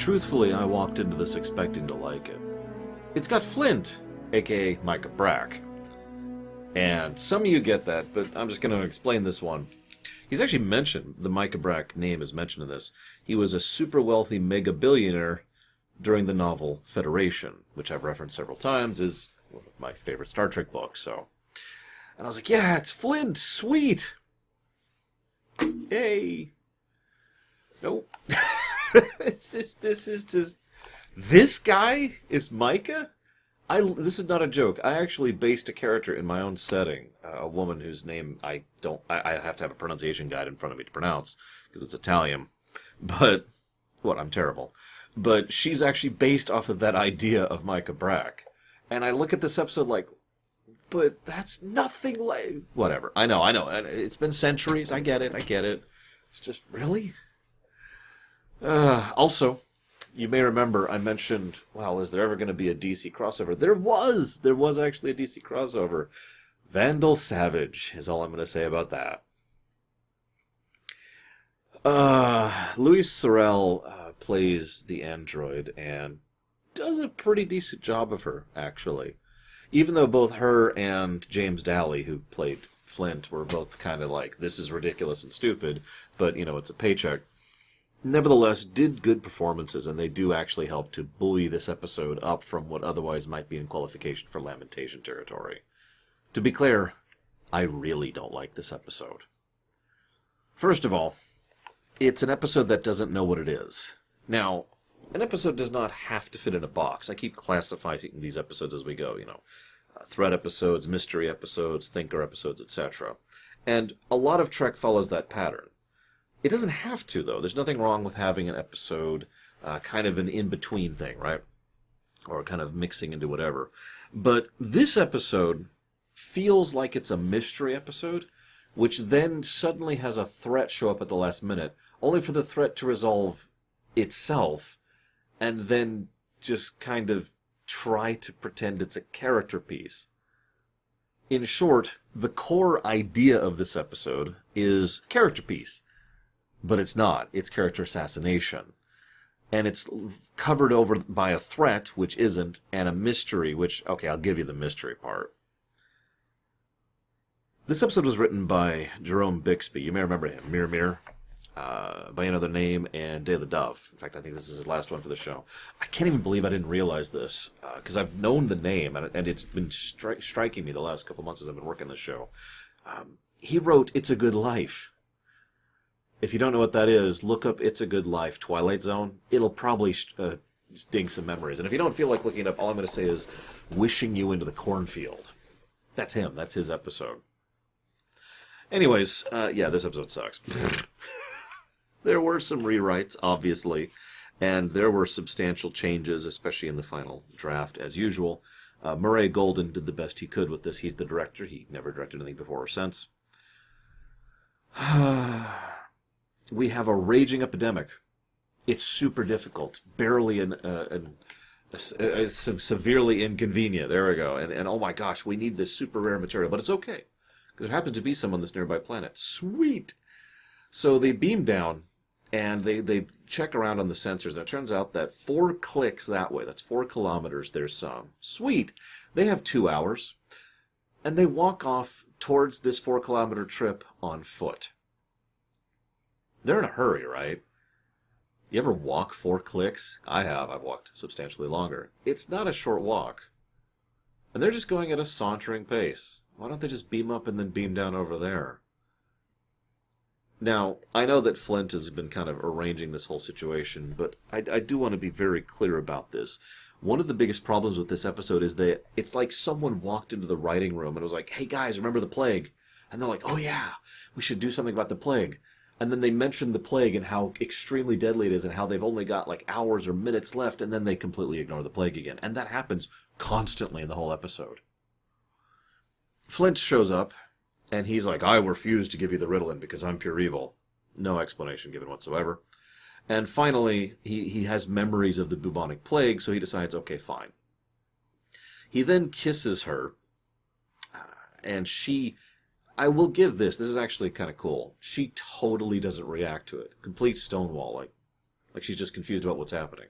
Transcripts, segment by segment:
Truthfully, I walked into this expecting to like it. It's got Flint, aka Micah Brack. And some of you get that, but I'm just going to explain this one. He's actually mentioned, the Micah Brack name is mentioned in this. He was a super wealthy mega billionaire during the novel Federation, which I've referenced several times, is one of my favorite Star Trek books, so. And I was like, yeah, it's Flint, sweet! Yay! Nope. This is just... This guy is Micah? This is not a joke. I actually based a character in my own setting, a woman whose name I have to have a pronunciation guide in front of me to pronounce, because it's Italian. But, I'm terrible. But she's actually based off of that idea of Micah Brack. And I look at this episode like, but that's nothing like... Whatever. I know. It's been centuries. I get it. It's just, really? Also, you may remember I mentioned, is there ever going to be a DC crossover? There was actually a DC crossover. Vandal Savage is all I'm going to say about that. Louis Sorel plays the android and does a pretty decent job of her, actually. Even though both her and James Daly, who played Flint, were both kind of like, this is ridiculous and stupid, but, it's a paycheck. Nevertheless, did good performances, and they do actually help to buoy this episode up from what otherwise might be in qualification for lamentation territory. To be clear, I really don't like this episode. First of all, it's an episode that doesn't know what it is. Now, an episode does not have to fit in a box. I keep classifying these episodes as we go, threat episodes, mystery episodes, thinker episodes, etc. And a lot of Trek follows that pattern. It doesn't have to, though. There's nothing wrong with having an episode kind of an in-between thing, right? Or kind of mixing into whatever. But this episode feels like it's a mystery episode, which then suddenly has a threat show up at the last minute, only for the threat to resolve itself, and then just kind of try to pretend it's a character piece. In short, the core idea of this episode is character piece. But it's not. It's character assassination. And it's covered over by a threat, which isn't, and a mystery, which, okay, I'll give you the mystery part. This episode was written by Jerome Bixby. You may remember him. Mirror, Mirror, By Another Name, and Day of the Dove. In fact, I think this is his last one for the show. I can't even believe I didn't realize this, because I've known the name, and it's been striking me the last couple months as I've been working this show. He wrote It's a Good Life. If you don't know what that is, look up It's a Good Life, Twilight Zone. It'll probably sting some memories. And if you don't feel like looking it up, all I'm going to say is Wishing You into the Cornfield. That's him. That's his episode. Anyways, this episode sucks. There were some rewrites, obviously, and there were substantial changes, especially in the final draft, as usual. Murray Golden did the best he could with this. He's the director. He never directed anything before or since. We have a raging epidemic. It's super difficult, barely severely inconvenient. There we go. And oh my gosh, we need this super rare material, but it's okay, because there happens to be some on this nearby planet. Sweet! So they beam down, and they check around on the sensors, and it turns out that 4 clicks that way, that's 4 kilometers, there's some. Sweet! They have 2 hours, and they walk off towards this 4-kilometer trip on foot. They're in a hurry, right? You ever walk 4 clicks? I have. I've walked substantially longer. It's not a short walk. And they're just going at a sauntering pace. Why don't they just beam up and then beam down over there? Now, I know that Flint has been kind of arranging this whole situation, but I do want to be very clear about this. One of the biggest problems with this episode is that it's like someone walked into the writing room and was like, hey guys, remember the plague? And they're like, oh yeah, we should do something about the plague. And then they mention the plague and how extremely deadly it is and how they've only got like hours or minutes left, and then they completely ignore the plague again. And that happens constantly in the whole episode. Flint shows up, and he's like, I refuse to give you the Ritalin because I'm pure evil. No explanation given whatsoever. And finally, he has memories of the bubonic plague, so he decides, okay, fine. He then kisses her, and she... I will give this is actually kind of cool. She totally doesn't react to it. Complete stonewall, like, Like she's just confused about what's happening.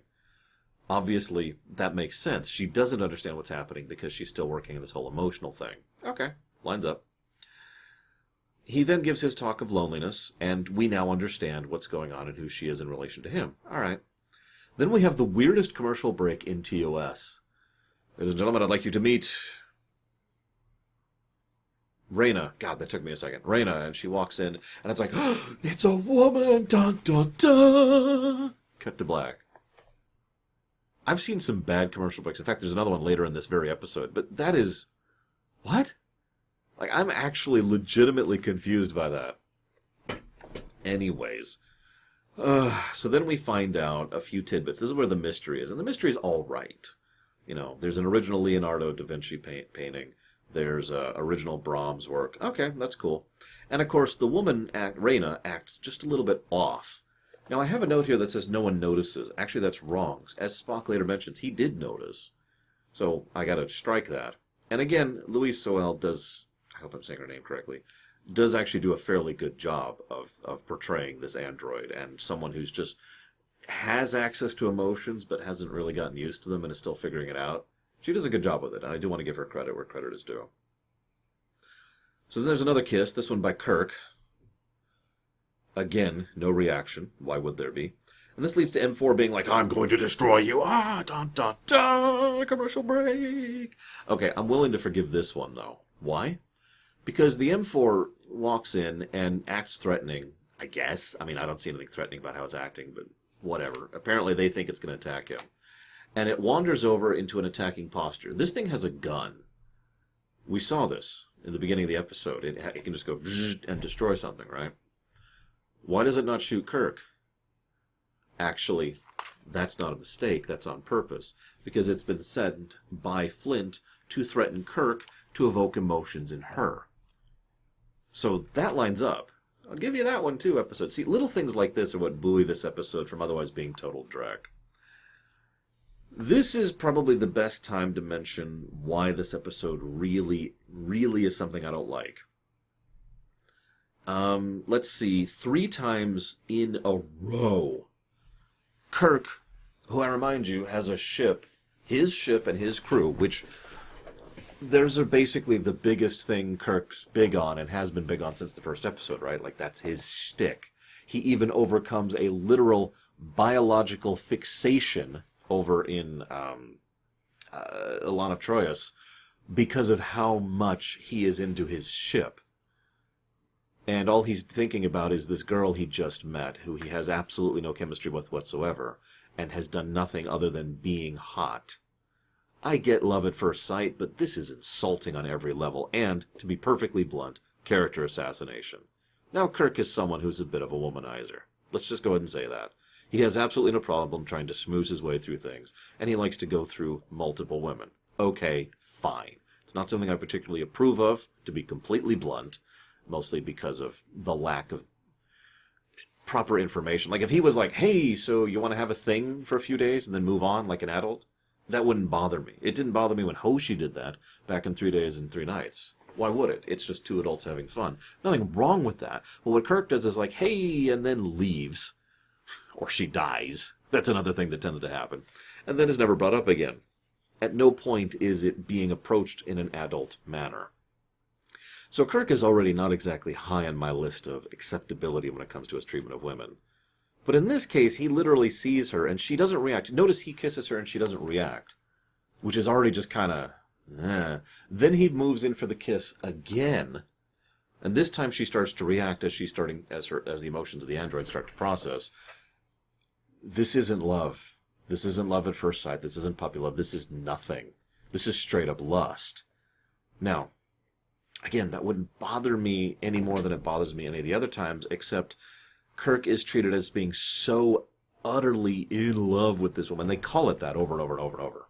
Obviously, that makes sense. She doesn't understand what's happening because she's still working on this whole emotional thing. Okay, lines up. He then gives his talk of loneliness, and we now understand what's going on and who she is in relation to him. All right. Then we have the weirdest commercial break in TOS. Ladies and gentlemen, I'd like you to meet Raina. God, that took me a second. Raina, and she walks in, and it's like, oh, it's a woman! Dun, dun, dun! Cut to black. I've seen some bad commercial breaks. In fact, there's another one later in this very episode, but that is... What? Like, I'm actually legitimately confused by that. Anyways. So then we find out a few tidbits. This is where the mystery is, and the mystery is all right. You know, there's an original Leonardo da Vinci painting. There's original Brahms work. Okay, that's cool. And of course, the woman, Raina, acts just a little bit off. Now, I have a note here that says no one notices. Actually, that's wrong. As Spock later mentions, he did notice. So I got to strike that. And again, Louise Soel does, I hope I'm saying her name correctly, does actually do a fairly good job of portraying this android and someone who's just has access to emotions but hasn't really gotten used to them and is still figuring it out. She does a good job with it, and I do want to give her credit where credit is due. So then there's another kiss, this one by Kirk. Again, no reaction. Why would there be? And this leads to M4 being like, I'm going to destroy you. Ah, dun, dun, dun, commercial break. Okay, I'm willing to forgive this one, though. Why? Because the M4 walks in and acts threatening, I guess. I mean, I don't see anything threatening about how it's acting, but whatever. Apparently, they think it's going to attack him. And it wanders over into an attacking posture. This thing has a gun. We saw this in the beginning of the episode. It can just go and destroy something, right? Why does it not shoot Kirk? Actually, that's not a mistake. That's on purpose. Because it's been sent by Flint to threaten Kirk to evoke emotions in her. So that lines up. I'll give you that one too, episode. See, little things like this are what buoy this episode from otherwise being total dreck. This is probably the best time to mention why this episode really, really is something I don't like. Let's see, 3 times in a row, Kirk, who I remind you has a ship, his ship and his crew, which theirs are basically the biggest thing Kirk's big on and has been big on since the first episode, right? Like, that's his shtick. He even overcomes a literal biological fixation over in Ilana Troyes because of how much he is into his ship. And all he's thinking about is this girl he just met, who he has absolutely no chemistry with whatsoever, and has done nothing other than being hot. I get love at first sight, but this is insulting on every level, and, to be perfectly blunt, character assassination. Now Kirk is someone who's a bit of a womanizer. Let's just go ahead and say that. He has absolutely no problem trying to smooze his way through things, and he likes to go through multiple women. Okay, fine. It's not something I particularly approve of, to be completely blunt, mostly because of the lack of proper information. Like, if he was like, hey, so you want to have a thing for a few days and then move on like an adult? That wouldn't bother me. It didn't bother me when Hoshi did that back in 3 Days and 3 Nights. Why would it? It's just 2 adults having fun. Nothing wrong with that. But what Kirk does is like, hey, and then leaves. Or she dies. That's another thing that tends to happen. And then is never brought up again. At no point is it being approached in an adult manner. So Kirk is already not exactly high on my list of acceptability when it comes to his treatment of women. But in this case, he literally sees her and she doesn't react. Notice he kisses her and she doesn't react. Which is already just kind of, Then he moves in for the kiss again. And this time she starts to react as the emotions of the android start to process. This isn't love. This isn't love at first sight. This isn't puppy love. This is nothing. This is straight up lust. Now, again, that wouldn't bother me any more than it bothers me any of the other times, except Kirk is treated as being so utterly in love with this woman. They call it that over and over and over and over.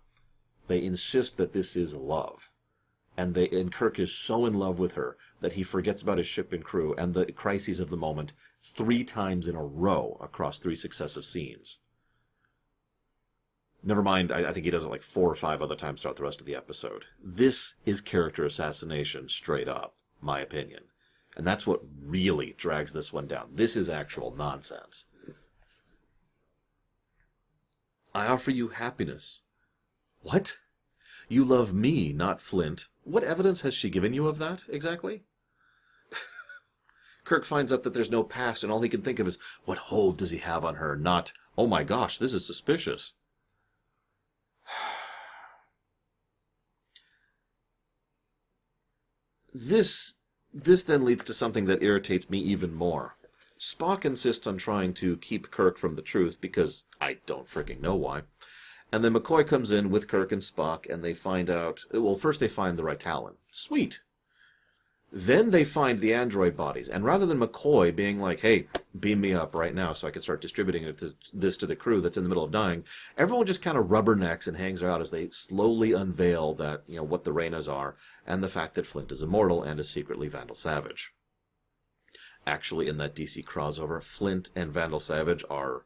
They insist that this is love. And Kirk is so in love with her that he forgets about his ship and crew and the crises of the moment 3 times in a row across 3 successive scenes. Never mind, I think he does it like 4 or 5 other times throughout the rest of the episode. This is character assassination, straight up, my opinion. And that's what really drags this one down. This is actual nonsense. I offer you happiness. What? You love me, not Flint. What evidence has she given you of that, exactly? Kirk finds out that there's no past, and all he can think of is, what hold does he have on her? Not, oh my gosh, this is suspicious. This then leads to something that irritates me even more. Spock insists on trying to keep Kirk from the truth because I don't freaking know why. And then McCoy comes in with Kirk and Spock, and they find out... Well, first they find the Ritalin. Sweet. Then they find the android bodies, and rather than McCoy being like, hey, beam me up right now so I can start distributing this to the crew that's in the middle of dying, everyone just kind of rubbernecks and hangs out as they slowly unveil that, what the Reynas are, and the fact that Flint is immortal and is secretly Vandal Savage. Actually, in that DC crossover, Flint and Vandal Savage are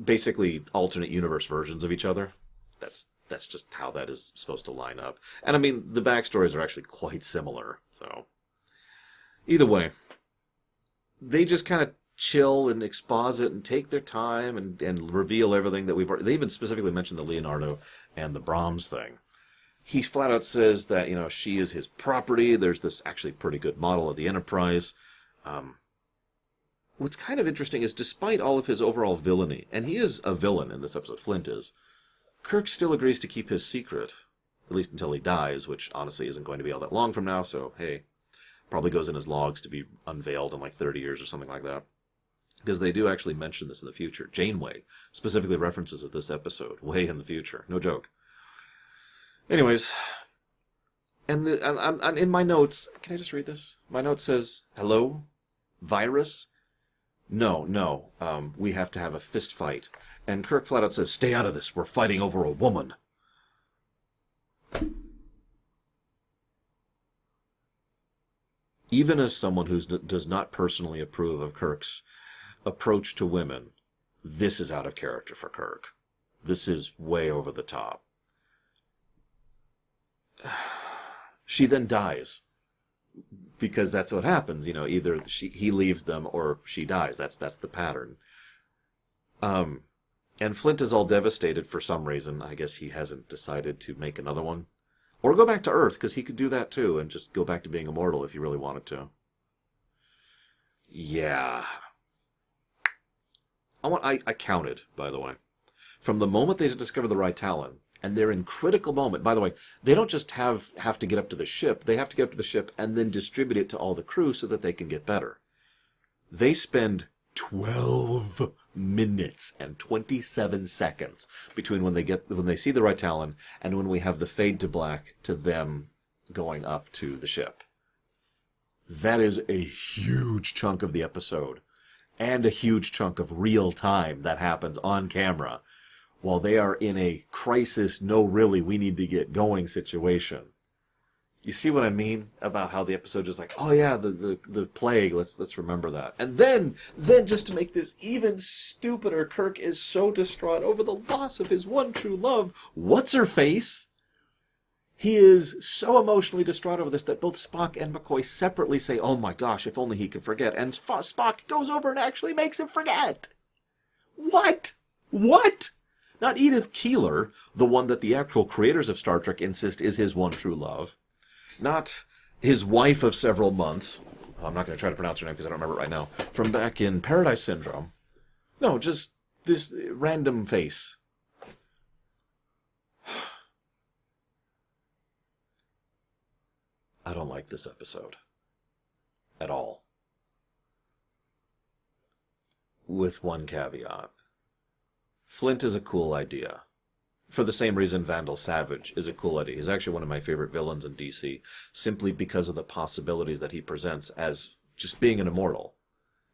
basically alternate universe versions of each other. That's just how that is supposed to line up. And I mean, the backstories are actually quite similar. So, either way, they just kind of chill and exposit and take their time and reveal everything that they even specifically mentioned the Leonardo and the Brahms thing. He flat out says that, she is his property. There's this actually pretty good model of the Enterprise. What's kind of interesting is despite all of his overall villainy, and he is a villain in this episode, Flint is, Kirk still agrees to keep his secret. At least until he dies, which honestly isn't going to be all that long from now, so hey, probably goes in his logs to be unveiled in like 30 years or something like that. Because they do actually mention this in the future. Janeway specifically references it this episode, way in the future. No joke. Anyways, and in my notes, can I just read this? My note says, hello, virus? No, we have to have a fist fight. And Kirk flat out says, stay out of this, we're fighting over a woman. Even as someone who does not personally approve of Kirk's approach to women, this is out of character for Kirk. This is way over the top. She then dies. Because that's what happens, either he leaves them or she dies. That's the pattern. And Flint is all devastated for some reason. I guess he hasn't decided to make another one. Or go back to Earth, because he could do that too, and just go back to being immortal if he really wanted to. Yeah. I counted, by the way. From the moment they discover the Ritalin, and they're in critical moment. By the way, they don't just have to get up to the ship. They have to get up to the ship and then distribute it to all the crew so that they can get better. They spend 12 minutes and 27 seconds between when they see the Ritalin and when we have the fade to black to them going up to the ship. That is a huge chunk of the episode and a huge chunk of real time that happens on camera while they are in a crisis, no really, we need to get going situation. You see what I mean about how the episode is like, oh yeah, the plague, let's remember that. And then just to make this even stupider, Kirk is so distraught over the loss of his one true love, what's-her-face? He is so emotionally distraught over this that both Spock and McCoy separately say, oh my gosh, if only he could forget. And Spock goes over and actually makes him forget. What? Not Edith Keeler, the one that the actual creators of Star Trek insist is his one true love. Not his wife of several months. I'm not going to try to pronounce her name because I don't remember it right now. From back in Paradise Syndrome. No, just this random face. I don't like this episode. At all. With one caveat. Flint is a cool idea. For the same reason Vandal Savage is a cool idea. He's actually one of my favorite villains in DC, simply because of the possibilities that he presents as just being an immortal.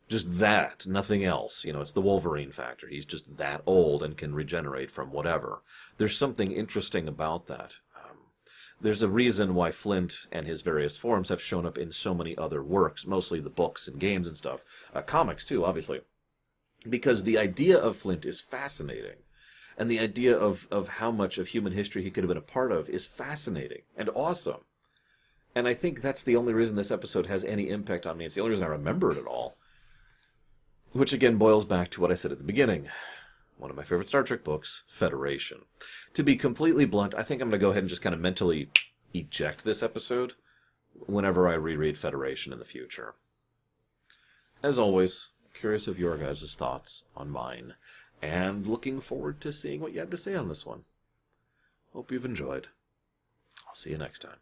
Just that, nothing else. It's the Wolverine factor. He's just that old and can regenerate from whatever. There's something interesting about that. There's a reason why Flint and his various forms have shown up in so many other works, mostly the books and games and stuff. Comics, too, obviously. Because the idea of Flint is fascinating. And the idea of how much of human history he could have been a part of is fascinating and awesome. And I think that's the only reason this episode has any impact on me. It's the only reason I remember it at all. Which again boils back to what I said at the beginning. one of my favorite Star Trek books, Federation. To be completely blunt, I think I'm going to go ahead and just kind of mentally eject this episode whenever I reread Federation in the future. As always, curious of your guys' thoughts on mine, and looking forward to seeing what you had to say on this one. Hope you've enjoyed. I'll see you next time.